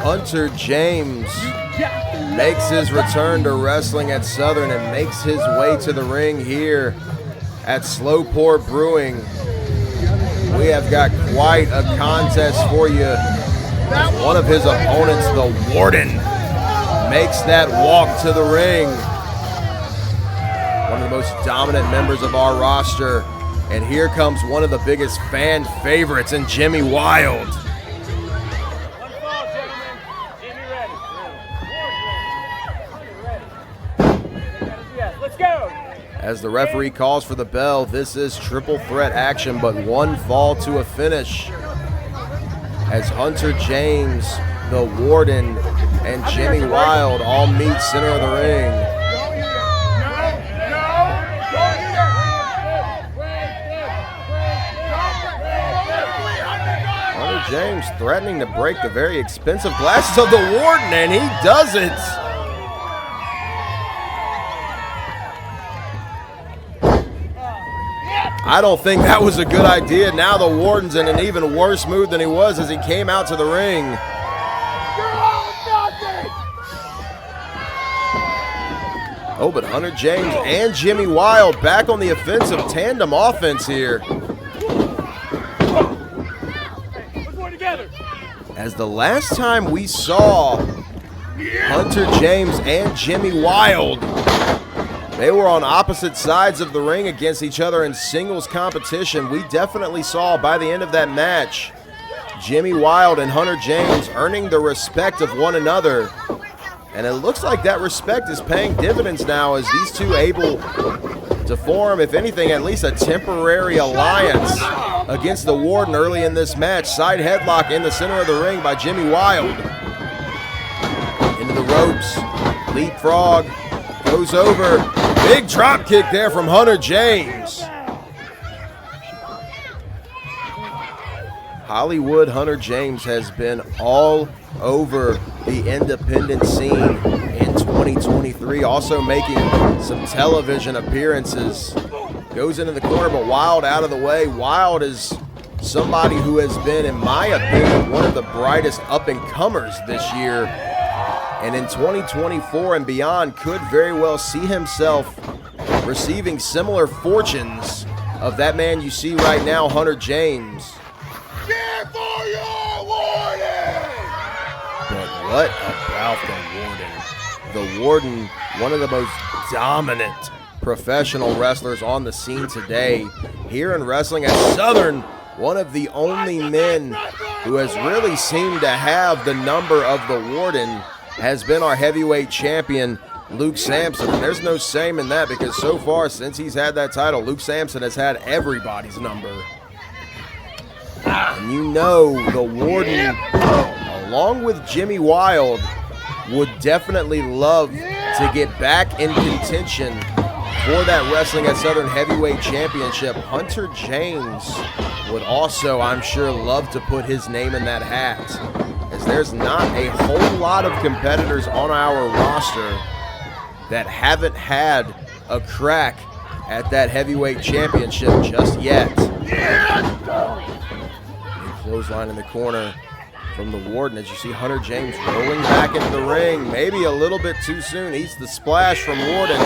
Hunter James makes his return to wrestling at Southern and makes his way to the ring here at Slow Pour Brewing. We have got quite a contest for you. One of his opponents, the Warden, makes that walk to the ring. One of the most dominant members of our roster. And here comes one of the biggest fan favorites in Jimmy Wild. As the referee calls for the bell, this is triple threat action, but one fall to a finish. As Hunter James, the Warden, and Jimmy Wild all meet center of the ring. Hunter James threatening to break the very expensive glasses of the Warden, and he does it. I don't think that was a good idea. Now the Warden's in an even worse mood than he was as he came out to the ring. Oh, but Hunter James and Jimmy Wild back on the offensive, tandem offense here. As the last time we saw Hunter James and Jimmy Wild, they were on opposite sides of the ring against each other in singles competition. We definitely saw by the end of that match, Jimmy Wild and Hunter James earning the respect of one another. And it looks like that respect is paying dividends now as these two able to form, if anything, at least a temporary alliance against the Warden early in this match. Side headlock in the center of the ring by Jimmy Wild. Into the ropes, leapfrog, goes over. Big drop kick there from Hunter James. Hollywood Hunter James has been all over the independent scene in 2023, also making some television appearances. Goes into the corner, but Wild out of the way. Wild is somebody who has been, in my opinion, one of the brightest up-and-comers this year. And in 2024 and beyond, could very well see himself receiving similar fortunes of that man you see right now, Hunter James. Cheer for your Warden! But what about the Warden? The Warden, one of the most dominant professional wrestlers on the scene today. Here in wrestling at Southern, one of the only men who has really seemed to have the number of the Warden has been our heavyweight champion, Luke Sampson. And there's no shame in that, because so far since he's had that title, Luke Sampson has had everybody's number. And you know the Warden, along with Jimmy Wild, would definitely love to get back in contention for that Wrestling at Southern Heavyweight Championship. Hunter James would also, I'm sure, love to put his name in that hat, as there's not a whole lot of competitors on our roster that haven't had a crack at that heavyweight championship just yet. Clothesline in the corner from the Warden as you see Hunter James rolling back into the ring. Maybe a little bit too soon. Eats the splash from Warden.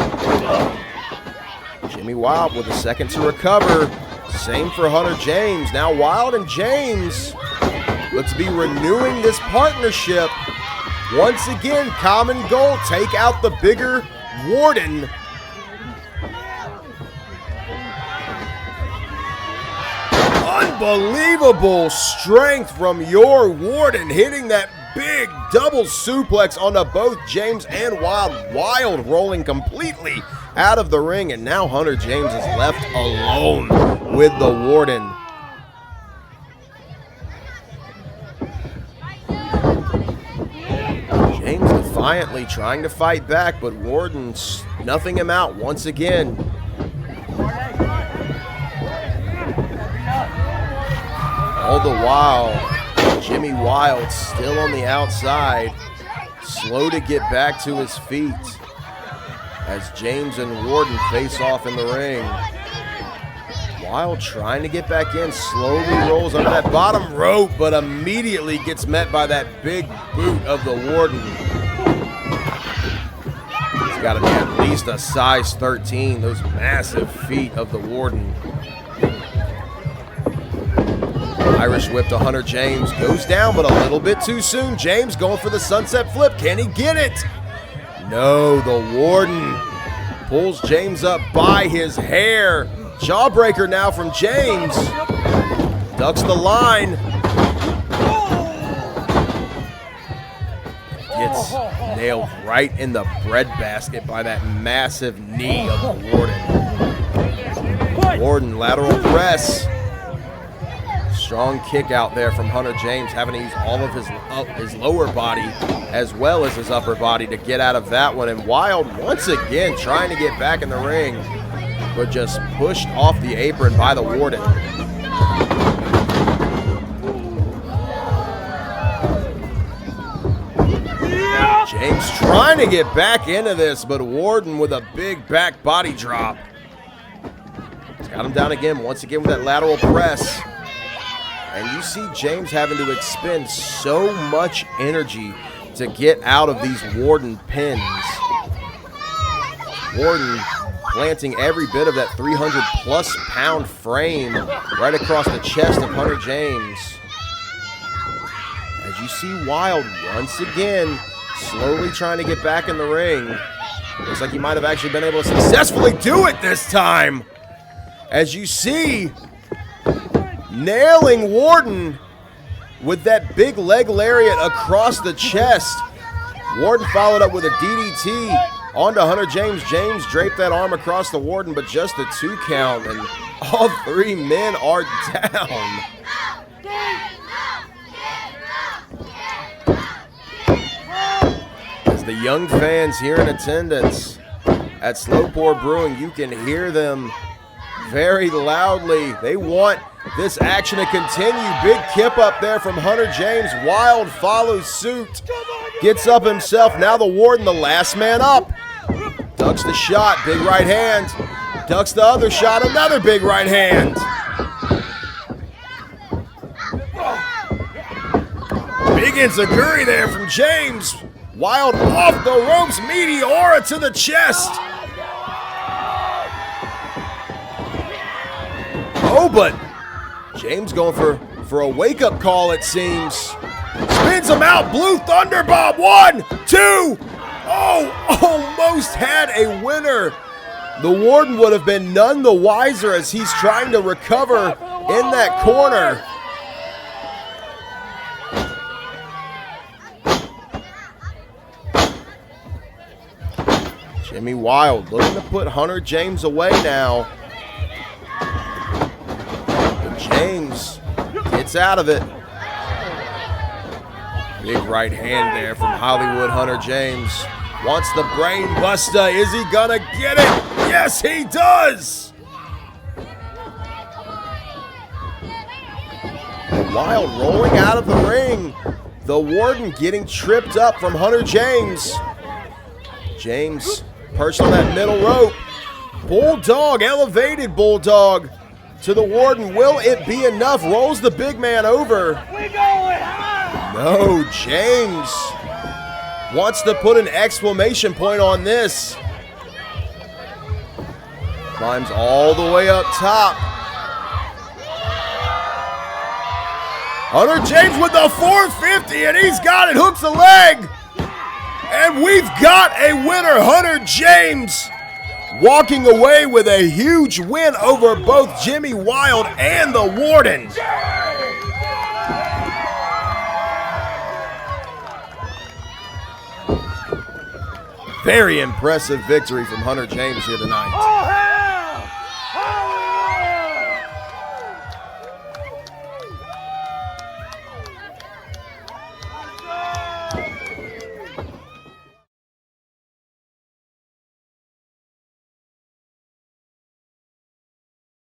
Jimmy Wild with a second to recover. Same for Hunter James. Now Wild and James look to be renewing this partnership. Once again, common goal, take out the bigger Warden. Unbelievable strength from your Warden, hitting that big double suplex onto both James and Wild. Wild rolling completely out of the ring, and now Hunter James is left alone with the Warden. James defiantly trying to fight back, but Warden snuffing him out once again. All the while, Jimmy Wild still on the outside, slow to get back to his feet as James and Warden face off in the ring. Wild trying to get back in, slowly rolls under that bottom rope, but immediately gets met by that big boot of the Warden. He's got to be at least a size 13, those massive feet of the Warden. Irish whip to Hunter James, goes down, but a little bit too soon. James going for the sunset flip. Can he get it? No, the Warden pulls James up by his hair. Jawbreaker now from James. Ducks the line. Gets nailed right in the breadbasket by that massive knee of the Warden. Warden lateral press. Strong kick out there from Hunter James, having to use all of his lower body as well as his upper body to get out of that one. And Wild once again trying to get back in the ring, but just pushed off the apron by the Warden. James trying to get back into this, but Warden with a big back body drop. He's got him down again, once again with that lateral press. And you see James having to expend so much energy to get out of these Warden pins. Warden planting every bit of that 300-plus pound frame right across the chest of Hunter James. As you see Wild once again slowly trying to get back in the ring. Looks like he might have actually been able to successfully do it this time. As you see, nailing Warden with that big leg lariat across the chest. Warden followed up with a DDT onto Hunter James. James draped that arm across the Warden, but just a 2 count, and all 3 men are down. As the young fans here in attendance at Slow Pour Brewing, you can hear them very loudly. They want this action to continue. Big kip up there from Hunter James. Wild follows suit. Gets up himself. Now the Warden, the last man up. Ducks the shot. Big right hand. Ducks the other shot. Another big right hand. Big enziguri there from James. Wild off the ropes. Meteora to the chest. Oh, but James going for a wake-up call, it seems. Spins him out. Blue Thunder Bomb. 1, 2. Oh, almost had a winner. The Warden would have been none the wiser as he's trying to recover in that corner. Jimmy Wild looking to put Hunter James away now. James gets out of it. Big right hand there from Hollywood Hunter James. Wants the brain buster. Is he gonna get it? Yes, he does! Wild rolling out of the ring. The Warden getting tripped up from Hunter James. James perched on that middle rope. Bulldog, elevated Bulldog to the Warden. Will it be enough? Rolls the big man over. No, James wants to put an exclamation point on this. Climbs all the way up top. Hunter James with the 450, and he's got it. Hooks the leg. And we've got a winner. Hunter James walking away with a huge win over both Jimmy Wild and the Warden. Very impressive victory from Hunter James here tonight.